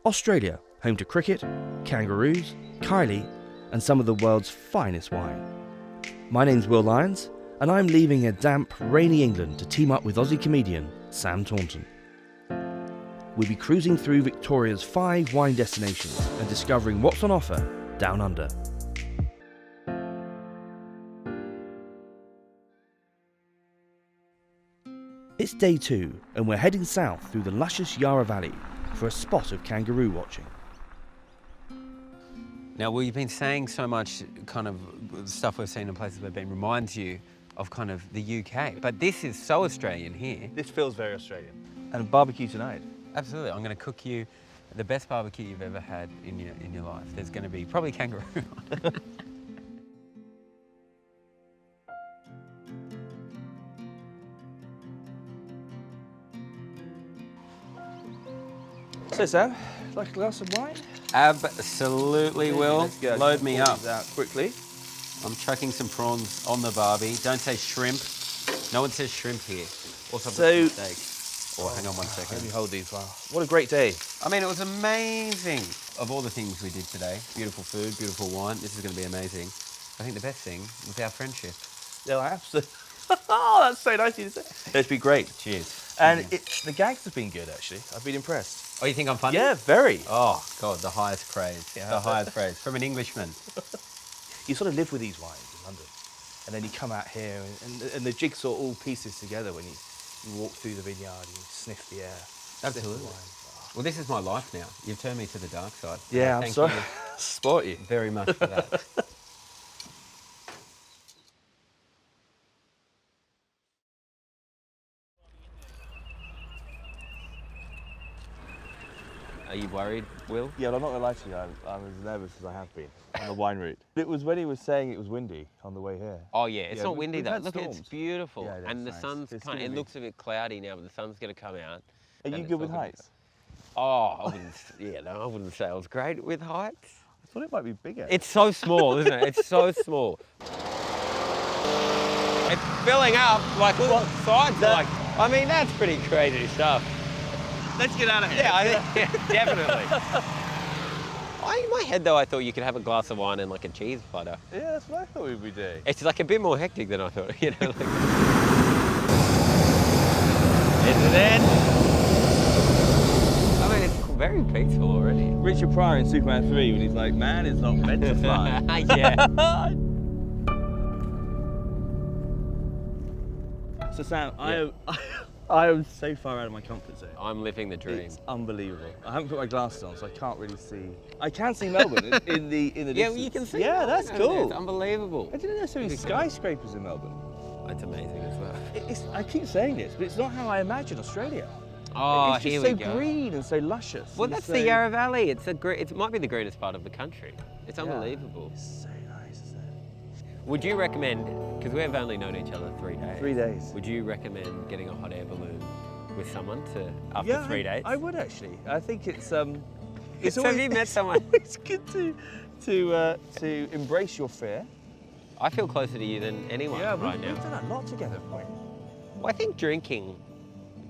Australia, home to cricket, kangaroos, Kylie, and some of the world's finest wine. My name's Will Lyons, and I'm leaving a damp, rainy England to team up with Aussie comedian Sam Taunton. We'll be cruising through Victoria's 5 wine destinations and discovering what's on offer down under. It's day 2, and we're heading south through the luscious Yarra Valley for a spot of kangaroo watching. Now, well, you've been saying so much kind of stuff we've seen in places we've been reminds you of kind of the UK, but this is so Australian here. This feels very Australian. And barbecue tonight. Absolutely. I'm going to cook you the best barbecue you've ever had in your life. There's going to be probably kangaroo. So Sam, like a glass of wine? Absolutely, Will. Let's go. Load me up. Out quickly. I'm chucking some prawns on the barbie. Don't say shrimp. No one says shrimp here. Also, steak. Oh, hang on one second. Let me hold these. Wow, what a great day. I mean, it was amazing. Of all the things we did today, beautiful food, beautiful wine. This is going to be amazing. I think the best thing was our friendship. Yeah, absolutely. Oh, that's so nice of you to say. It's been great. Cheers. And the gags have been good, actually. I've been impressed. Oh, you think I'm funny? Yeah, very. Oh, God, the highest praise. Yeah. The highest praise. From an Englishman. You sort of live with these wines in London. And then you come out here and the jigsaw all pieces together when you walk through the vineyard and you sniff the air. Absolutely. Sniff the wine. Well, this is my life now. You've turned me to the dark side. Yeah, I'm Thank sorry. you Sport you. very much for that. Are you worried, Will? Yeah, but I'm not going to lie to you, I'm as nervous as I have been on the wine route. It was when he was saying it was windy on the way here. Oh yeah, it's not windy we've though. had look, storms. it's beautiful, Yeah, and the nice. sun's It's kind. gonna It be- looks a bit cloudy now, but the sun's going to come out. Are and you it's good with all gonna heights? Oh, I wouldn't. Yeah, no, I wouldn't say I was great with heights. I thought it might be bigger. It's so small, isn't it? It's so small. It's filling up. Like, look, the sides are like. I mean, that's pretty crazy stuff. Let's get out of here. Yeah, I think definitely. In my head, though, I thought you could have a glass of wine and like a cheese platter. Yeah, that's what I thought we'd be doing. It's like a bit more hectic than I thought, you know. Like... Isn't it? I mean, it's very peaceful already. Richard Pryor in Superman 3 when he's like, man is not meant to fly. Yeah. So Sam, Yeah. I am so far out of my comfort zone. I'm living the dream. It's unbelievable. I haven't put my glasses on, so I can't really see. I can see Melbourne in the Yeah, distance. you can see. Yeah, that's cool. It's unbelievable. I didn't know so many skyscrapers in Melbourne. It's amazing as well. I keep saying this, but it's not how I imagine Australia. Oh, it's just here so we go. green and so luscious. Well, and that's so... the Yarra Valley. It might be the greenest part of the country. It's Yeah. unbelievable. It's so nice, isn't it? Would you recommend, because we've only known each other 3 days. 3 days. Would you recommend getting a hot air balloon with someone after 3 days? I would actually. I think it's So have you met someone? It's good to embrace your fear. I feel closer to you than anyone right we've now. done a lot together, haven't we? Well, I think drinking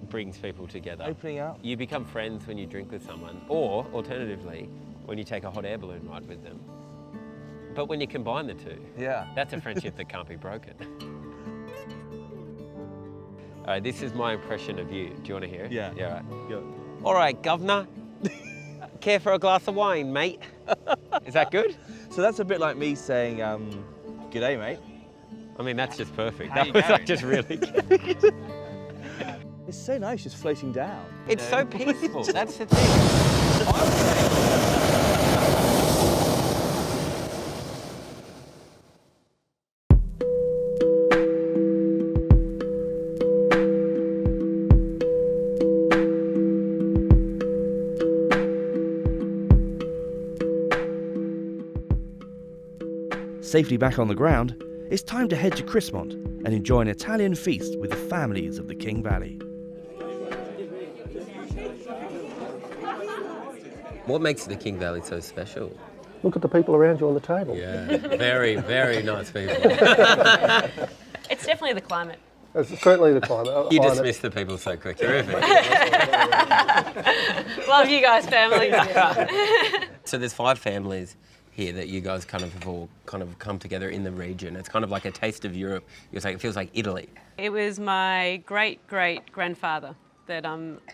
brings people together. Opening up. You become friends when you drink with someone, or alternatively, when you take a hot air balloon ride with them. But when you combine the two, Yeah. that's a friendship that can't be broken. All right, this is my impression of you. Do you want to hear it? Yeah. Yeah, right. Yeah. All right, governor. Care for a glass of wine, mate? Is that good? So that's a bit like me saying, "G'day, mate." I mean, that's just perfect. How That you was going? like just really It's so nice just floating down. It's you so know? peaceful. That's the thing. Safely back on the ground, it's time to head to Chrismont and enjoy an Italian feast with the families of the King Valley. What makes the King Valley so special? Look at the people around you on the table. Yeah, very, very nice people. It's definitely the climate. It's certainly the climate. You dismiss the people so quick. Terrific. Love you guys, family. So there's 5 families here that you guys kind of have all kind of come together in the region. It's kind of like a taste of Europe. You're saying it feels like Italy. It was my great-great-grandfather that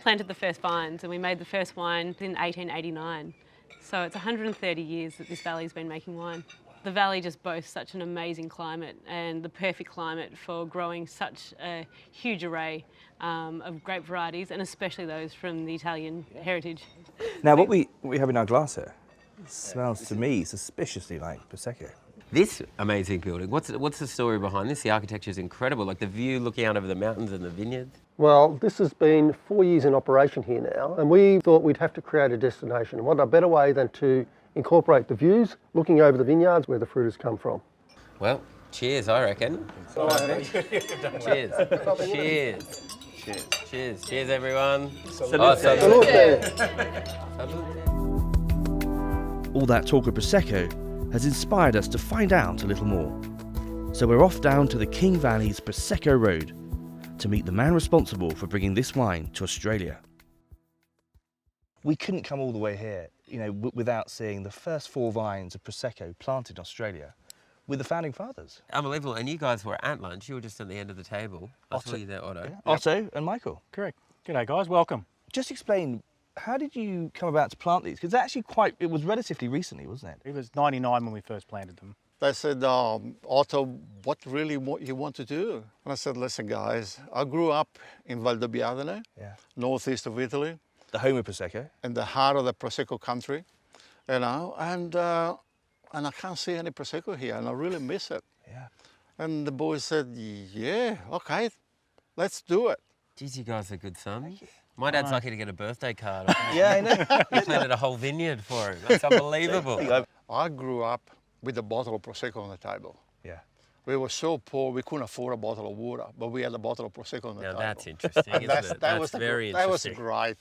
planted the first vines, and we made the first wine in 1889. So it's 130 years that this valley's been making wine. The valley just boasts such an amazing climate and the perfect climate for growing such a huge array of grape varieties, and especially those from the Italian heritage. Now, what we have in our glass here smells to me suspiciously like Prosecco. This amazing building, what's the story behind this? The architecture is incredible, like the view looking out over the mountains and the vineyards. Well, this has been 4 years in operation here now, and we thought we'd have to create a destination. And what a better way than to incorporate the views, looking over the vineyards where the fruit has come from. Well, cheers, I reckon. Cheers. Cheers. Cheers. Cheers. Cheers, everyone. Salute. Salute. All that talk of Prosecco has inspired us to find out a little more. So we're off down to the King Valley's Prosecco Road to meet the man responsible for bringing this wine to Australia. We couldn't come all the way here, without seeing the first 4 vines of Prosecco planted in Australia with the founding fathers. Unbelievable. And you guys were at lunch. You were just at the end of the table. I saw you there, Otto. Yeah. Otto and Michael. Correct. G'day guys, welcome. Just explain, how did you come about to plant these? Because it was relatively recently, wasn't it? It was 99 when we first planted them. They said, Otto, what really you want to do? And I said, listen guys, I grew up in Valdobbiadene, northeast of Italy. The home of Prosecco. In the heart of the Prosecco country, and I can't see any Prosecco here, and I really miss it. Yeah. And the boys said, yeah, okay, let's do it. Geez, you guys are good sons. My dad's lucky to get a birthday card. Yeah, I know. You planted a whole vineyard for him. That's unbelievable. I grew up with a bottle of Prosecco on the table. Yeah. We were so poor, we couldn't afford a bottle of water, but we had a bottle of Prosecco on the table. Now that's interesting, isn't it? That's very interesting. That was great,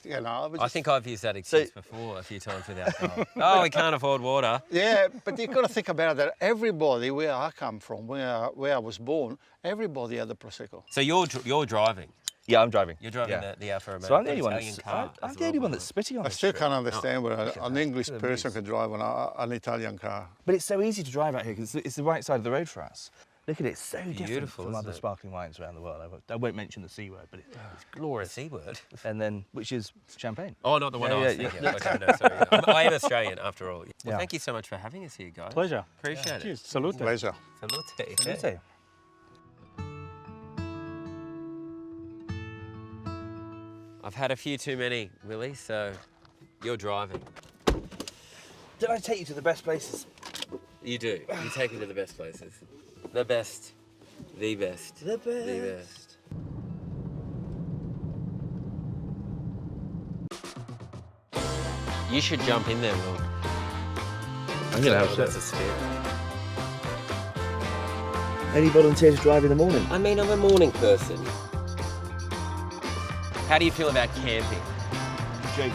I think I've used that excuse before a few times with alcohol. Oh, we can't afford water. Yeah, but you've got to think about that. Everybody, where I come from, where I was born, everybody had the Prosecco. So you're driving? Yeah, I'm driving. You're driving the Alfa Romeo. So I'm the only one I'm the only one that's spitting on I the still street. can't understand where an English person can drive an Italian car. But it's so easy to drive out here because it's the right side of the road for us. Look at it, it's so different Beautiful, from isn't other it? sparkling wines around the world. I won't mention the C word, but it's glorious. C word? And then, which is champagne. Oh, not the one I was thinking. Okay, no, sorry. I am Australian after all. Well, thank you so much for having us here, guys. Pleasure. Appreciate it. Cheers. Salute. Pleasure. Salute. Salute. I've had a few too many, Willie, so you're driving. Did I take you to the best places? You do. You take me to the best places. The best. The best. The best. The best. You should jump in there, Will. I'm going to have That's to. a step. Any volunteers drive in the morning? I mean, I'm a morning person. How do you feel about camping? Joking.